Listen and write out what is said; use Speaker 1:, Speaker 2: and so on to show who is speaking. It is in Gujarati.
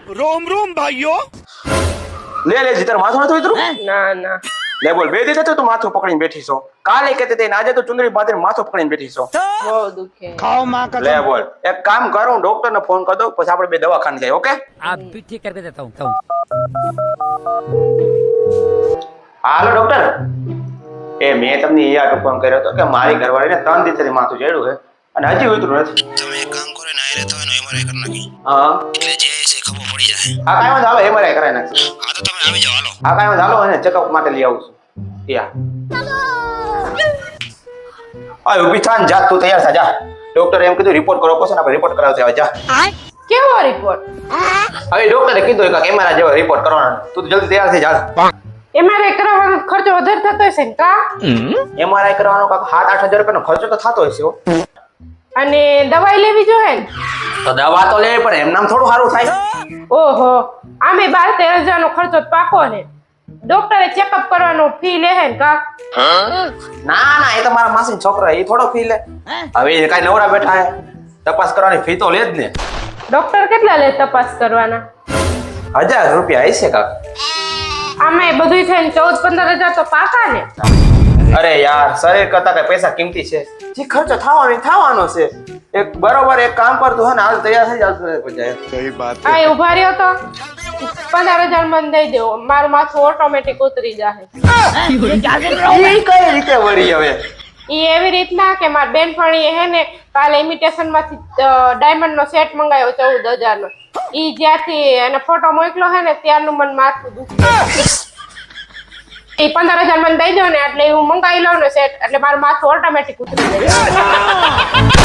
Speaker 1: रोम रोम भाइयों।
Speaker 2: લે જીતર માથું નથી ઉતરું
Speaker 3: ના ના
Speaker 2: લે બોલ બે દીધા તો તું માથું પકડીને બેઠી છો કાલે કહેતી હતી ને આજે તો ચુંદડી બાંધીને માથું પકડીને બેઠી છો
Speaker 3: બહુ દુખે
Speaker 1: खाओ माँ का
Speaker 2: લે બોલ એક કામ કરું ડોક્ટર ને ફોન કરી દઉં પછી આપણે બે દવાખાને જાય ઓકે
Speaker 4: आप भी ठीक करके देता हूँ
Speaker 2: હાલો ડોક્ટર એ મેં તમને એ આટો ફોન કર્યો હતો કે મારી ઘરવાળીને 3 દિવસથી માથું ચડ્યું છે અને હજી ઉતરું નથી
Speaker 5: તમે એક કામ કરો ને આ રહેતો હોય ને એમઆરઆઈ કરી નાખી
Speaker 2: હા
Speaker 5: એટલે જે છે ખબર પડી જાય
Speaker 2: આ કાંઈ વાંધો હાલો એમઆરઆઈ કરાવી નાખશું
Speaker 5: હા તો તમે આવી જાઓ હાલો
Speaker 2: આ કાંઈ વાંધો હાલો અને ચેકઅપ માટે લઈ આવું છું યા આ ઊભી થા ને જા તું તૈયાર થા જા ડોક્ટર એમ કીધું રિપોર્ટ કરો પછી આપણે રિપોર્ટ કરાવતા આવે જા
Speaker 3: કેવો રિપોર્ટ
Speaker 2: હવે ડોક્ટરે કીધું કે એમઆરઆઈ જેવો રિપોર્ટ કરવાનો તું જલ્દી તૈયાર થઈ જા
Speaker 3: એમઆરઆઈ કરાવવાનો ખર્ચો વધારે થતો હશે ને કા
Speaker 2: એમઆરઆઈ કરવાનો કાક 7-8 હજાર રૂપિયાનો ખર્ચો તો થતો હશે હો.
Speaker 3: અને દવાઈ લેવી જોઈએ ને
Speaker 2: તો દવા તો લેવી પડે એમ નામ થોડું સારું થાય
Speaker 3: ઓહો આમે 12-13 હજારનો ખર્ચો તો પાકો ને ડોક્ટરે ચેકઅપ કરવાનો ફી લે હે ને કા
Speaker 2: ના ના એ તો મારા માસીનો છોકરો એ થોડો ફી લે હવે એ કાંઈ નવરા બેઠા હે તપાસ કરવાની ફી તો લે જ ને
Speaker 3: ડોક્ટર કેટલા લે તપાસ કરવાના
Speaker 2: 1000 રૂપિયા હશે કાક
Speaker 3: આમે બધું થઈને 14-15 હજાર તો પાકા ને
Speaker 2: અરે યાર શરીર કરતા કઈ પૈસા કિંમતી છે જે ખર્ચો થવાનો છે એક બરોબર એક કામ કર તું હે ને હાલ તૈયાર થઈ જાવ
Speaker 1: सही बात
Speaker 3: આ ઉભા રહ્યો તો 15,000 મને દઈ દેવો મારું માથું ઓટોમેટિક ઉતરી જાય
Speaker 2: એ કઈ રીતે વળી હવે
Speaker 3: ઈ એવી રીતના કે મારી બેનપણીએ હે ને કાલે ઇમિટેશન માંથી ડાયમંડ નો સેટ મંગાવ્યો 14,000 નો ઈ જ્યાંથી એને ફોટો મોકલો હે ને ત્યારનું મને માથું દુખે એ 15,000 મને દઈ દો ને એટલે હું મંગાવી લઉં ને સેટ એટલે મારું માથું ઓટોમેટિક ઉતરી જાય